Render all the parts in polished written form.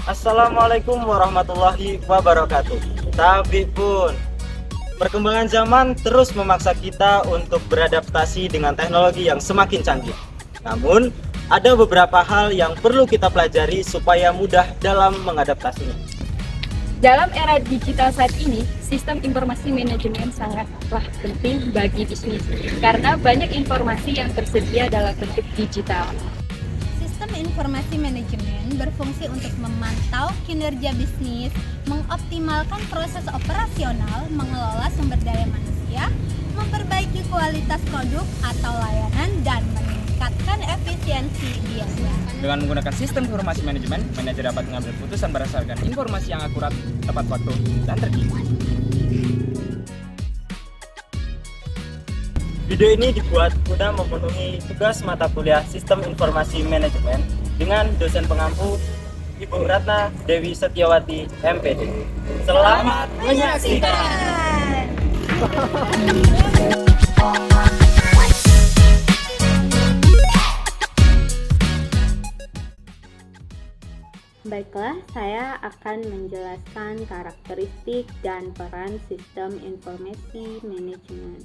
Assalamualaikum warahmatullahi wabarakatuh. Tapi pun, perkembangan zaman terus memaksa kita untuk beradaptasi dengan teknologi yang semakin canggih. Namun, ada beberapa hal yang perlu kita pelajari supaya mudah dalam mengadaptasinya. Dalam era digital saat ini, sistem informasi manajemen sangatlah penting bagi bisnis karena banyak informasi yang tersedia dalam bentuk digital. Sistem informasi manajemen berfungsi untuk memantau kinerja bisnis, mengoptimalkan proses operasional, mengelola sumber daya manusia, memperbaiki kualitas produk atau layanan, dan meningkatkan efisiensi biaya. Dengan menggunakan sistem informasi manajemen, manajer dapat mengambil keputusan berdasarkan informasi yang akurat, tepat waktu, dan terkini. Video ini dibuat guna memenuhi tugas mata kuliah Sistem Informasi Manajemen dengan dosen pengampu Ibu Ratna Dewi Setiawati, MPD. Selamat menyaksikan! Baiklah, saya akan menjelaskan karakteristik dan peran sistem informasi manajemen.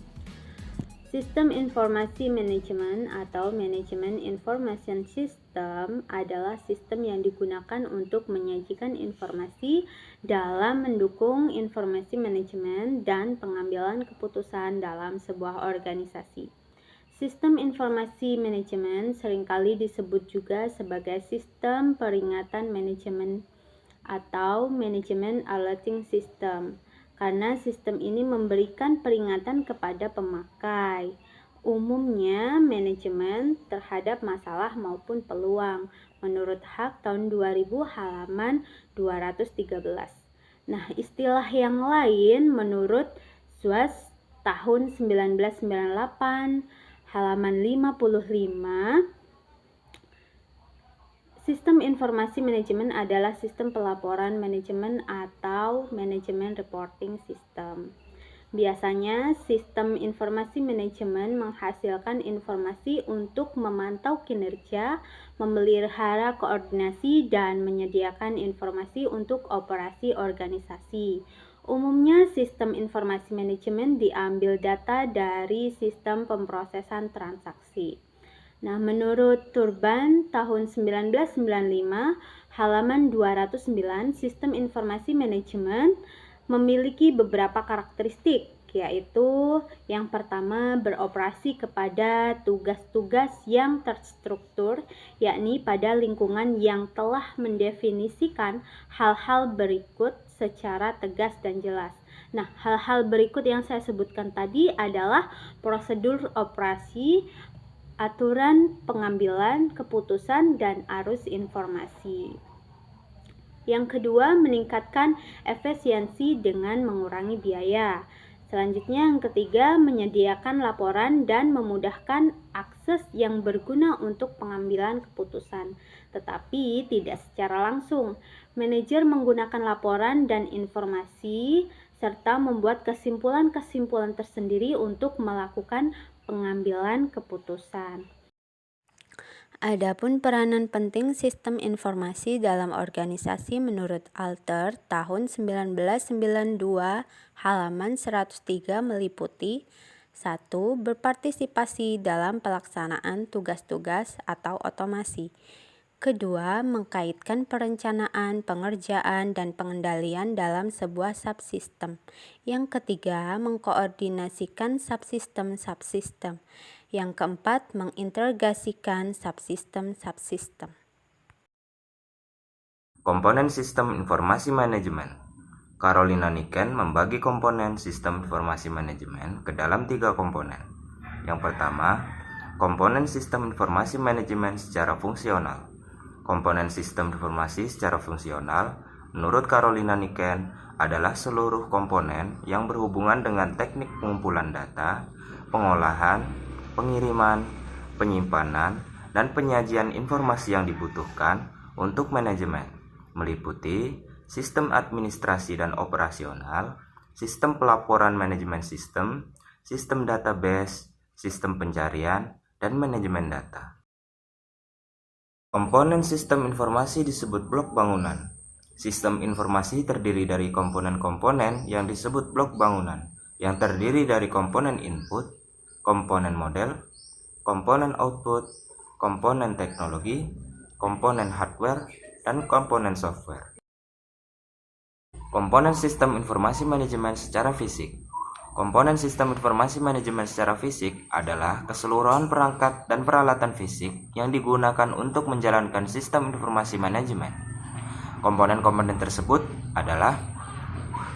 Sistem informasi manajemen atau Management Information System adalah sistem yang digunakan untuk menyajikan informasi dalam mendukung informasi manajemen dan pengambilan keputusan dalam sebuah organisasi. Sistem informasi manajemen seringkali disebut juga sebagai sistem peringatan manajemen atau Management Alerting System, karena sistem ini memberikan peringatan kepada pemakai, umumnya manajemen terhadap masalah maupun peluang, menurut Hak tahun 2000 halaman 213. Nah, istilah yang lain menurut SWAS tahun 1998 halaman 55, sistem informasi manajemen adalah sistem pelaporan manajemen atau Management Reporting System. Biasanya, sistem informasi manajemen menghasilkan informasi untuk memantau kinerja, memelihara koordinasi, dan menyediakan informasi untuk operasi organisasi. Umumnya, sistem informasi manajemen diambil data dari sistem pemrosesan transaksi. Nah, menurut Turban tahun 1995 halaman 209, sistem informasi manajemen memiliki beberapa karakteristik, yaitu yang pertama beroperasi kepada tugas-tugas yang terstruktur, yakni pada lingkungan yang telah mendefinisikan hal-hal berikut secara tegas dan jelas. Nah, hal-hal berikut yang saya sebutkan tadi adalah prosedur operasi, aturan pengambilan keputusan, dan arus informasi. Yang kedua, meningkatkan efisiensi dengan mengurangi biaya. Selanjutnya, yang ketiga, menyediakan laporan dan memudahkan akses yang berguna untuk pengambilan keputusan, tetapi tidak secara langsung. Manajer menggunakan laporan dan informasi serta membuat kesimpulan-kesimpulan tersendiri untuk melakukan pengambilan keputusan. Adapun peranan penting sistem informasi dalam organisasi menurut Alter tahun 1992 halaman 103 meliputi 1. Berpartisipasi dalam pelaksanaan tugas-tugas atau otomasi. Kedua, mengkaitkan perencanaan, pengerjaan, dan pengendalian dalam sebuah subsistem. Yang ketiga, mengkoordinasikan subsistem-subsistem. Yang keempat, mengintegrasikan subsistem-subsistem. Komponen sistem informasi manajemen. Carolina Niken membagi komponen sistem informasi manajemen ke dalam 3 komponen. Yang pertama, komponen sistem informasi manajemen secara fungsional. Komponen sistem informasi secara fungsional, menurut Carolina Niken, adalah seluruh komponen yang berhubungan dengan teknik pengumpulan data, pengolahan, pengiriman, penyimpanan, dan penyajian informasi yang dibutuhkan untuk manajemen, meliputi sistem administrasi dan operasional, sistem pelaporan manajemen sistem, sistem database, sistem pencarian, dan manajemen data. Komponen sistem informasi disebut blok bangunan. Sistem informasi terdiri dari komponen-komponen yang disebut blok bangunan, yang terdiri dari komponen input, komponen model, komponen output, komponen teknologi, komponen hardware, dan komponen software. Komponen sistem informasi manajemen secara fisik. Komponen sistem informasi manajemen secara fisik adalah keseluruhan perangkat dan peralatan fisik yang digunakan untuk menjalankan sistem informasi manajemen. Komponen-komponen tersebut adalah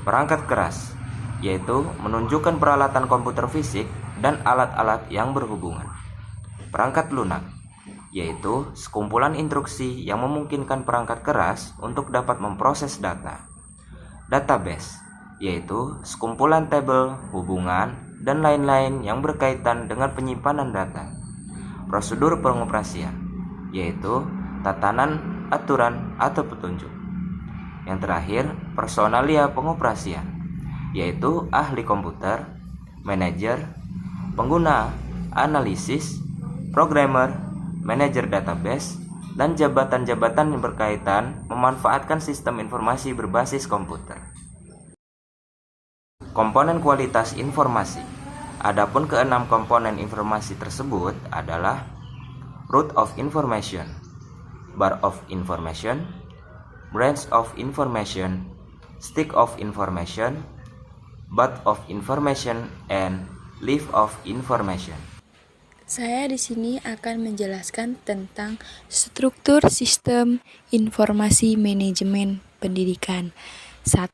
perangkat keras, yaitu menunjukkan peralatan komputer fisik dan alat-alat yang berhubungan. Perangkat lunak, yaitu sekumpulan instruksi yang memungkinkan perangkat keras untuk dapat memproses data. Database, yaitu sekumpulan tabel, hubungan, dan lain-lain yang berkaitan dengan penyimpanan data. Prosedur pengoperasian, yaitu tatanan, aturan, atau petunjuk. Yang terakhir, personalia pengoperasian, yaitu ahli komputer, manajer, pengguna, analisis, programmer, manajer database, dan jabatan-jabatan yang berkaitan memanfaatkan sistem informasi berbasis komputer. Komponen kualitas informasi. Adapun keenam komponen informasi tersebut adalah root of information, bar of information, branch of information, stick of information, butt of information, and leaf of information. Saya di sini akan menjelaskan tentang struktur sistem informasi manajemen pendidikan. 1.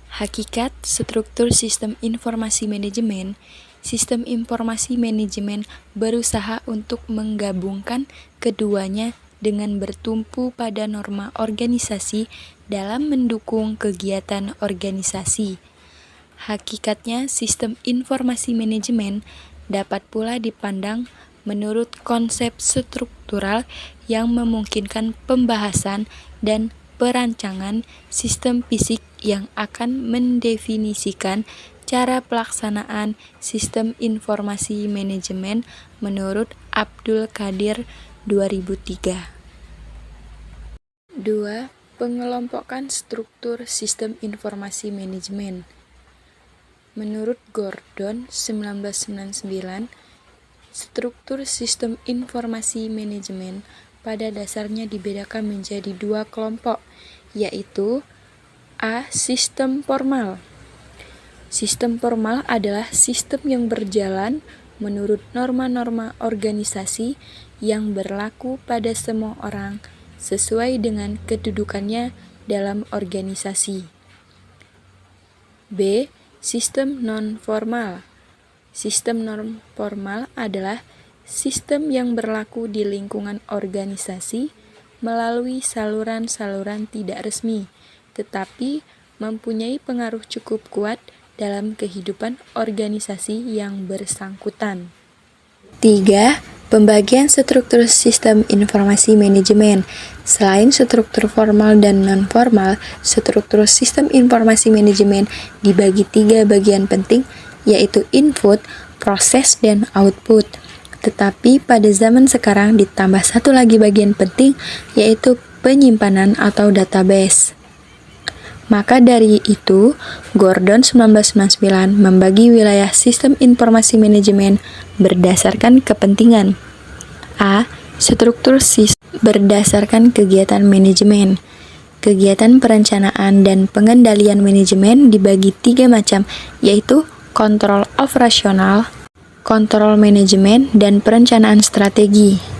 Hakikat struktur sistem informasi manajemen. Sistem informasi manajemen berusaha untuk menggabungkan keduanya dengan bertumpu pada norma organisasi dalam mendukung kegiatan organisasi. Hakikatnya, sistem informasi manajemen dapat pula dipandang menurut konsep struktural yang memungkinkan pembahasan dan perancangan sistem fisik yang akan mendefinisikan cara pelaksanaan sistem informasi manajemen menurut Abdul Qadir 2003. 2. Pengelompokan struktur sistem informasi manajemen. Menurut Gordon 1999, struktur sistem informasi manajemen pada dasarnya dibedakan menjadi dua kelompok, yaitu A. Sistem formal. Sistem formal adalah sistem yang berjalan menurut norma-norma organisasi yang berlaku pada semua orang sesuai dengan kedudukannya dalam organisasi. B. Sistem non-formal. Sistem non-formal adalah sistem yang berlaku di lingkungan organisasi melalui saluran-saluran tidak resmi, tetapi mempunyai pengaruh cukup kuat dalam kehidupan organisasi yang bersangkutan. 3. Pembagian struktur sistem informasi manajemen. Selain struktur formal dan non-formal, struktur sistem informasi manajemen dibagi 3 bagian penting, yaitu input, proses, dan output. Tetapi pada zaman sekarang ditambah satu lagi bagian penting, yaitu penyimpanan atau database. Maka dari itu, Gordon 1999 membagi wilayah sistem informasi manajemen berdasarkan kepentingan. A. Struktur sistem berdasarkan kegiatan manajemen. Kegiatan perencanaan dan pengendalian manajemen dibagi 3 macam, yaitu kontrol operasional, kontrol manajemen, dan perencanaan strategi.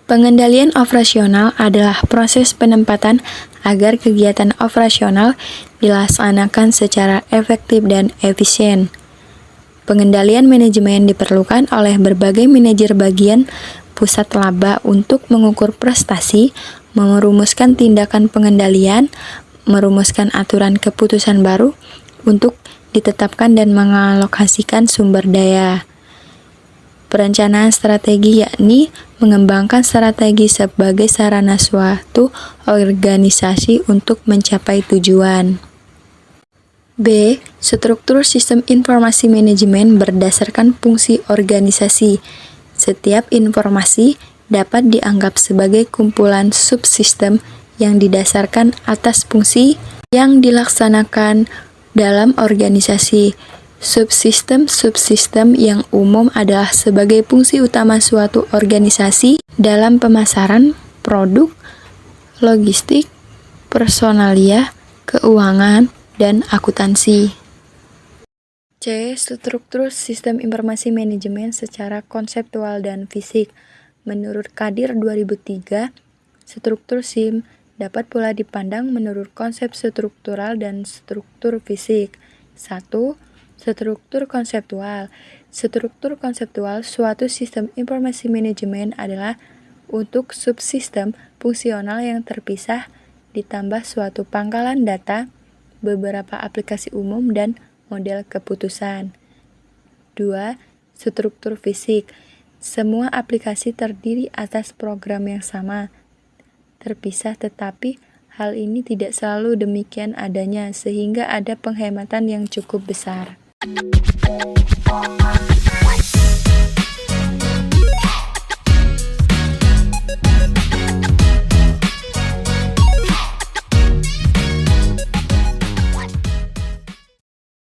Pengendalian operasional adalah proses penempatan agar kegiatan operasional dilaksanakan secara efektif dan efisien. Pengendalian manajemen diperlukan oleh berbagai manajer bagian pusat laba untuk mengukur prestasi, merumuskan tindakan pengendalian, merumuskan aturan keputusan baru untuk ditetapkan dan mengalokasikan sumber daya. Perencanaan strategi yakni mengembangkan strategi sebagai sarana suatu organisasi untuk mencapai tujuan. B. Struktur sistem informasi manajemen berdasarkan fungsi organisasi. Setiap informasi dapat dianggap sebagai kumpulan subsistem yang didasarkan atas fungsi yang dilaksanakan dalam organisasi. Subsistem-subsistem yang umum adalah sebagai fungsi utama suatu organisasi dalam pemasaran produk, logistik, personalia, keuangan, dan akuntansi. C. Struktur sistem informasi manajemen secara konseptual dan fisik. Menurut Kadir 2003, struktur SIM dapat pula dipandang menurut konsep struktural dan struktur fisik. 1. Struktur konseptual. Struktur konseptual suatu sistem informasi manajemen adalah untuk subsistem fungsional yang terpisah ditambah suatu pangkalan data, beberapa aplikasi umum, dan model keputusan. 2. Struktur fisik. Semua aplikasi terdiri atas program yang sama, terpisah, tetapi hal ini tidak selalu demikian adanya, sehingga ada penghematan yang cukup besar.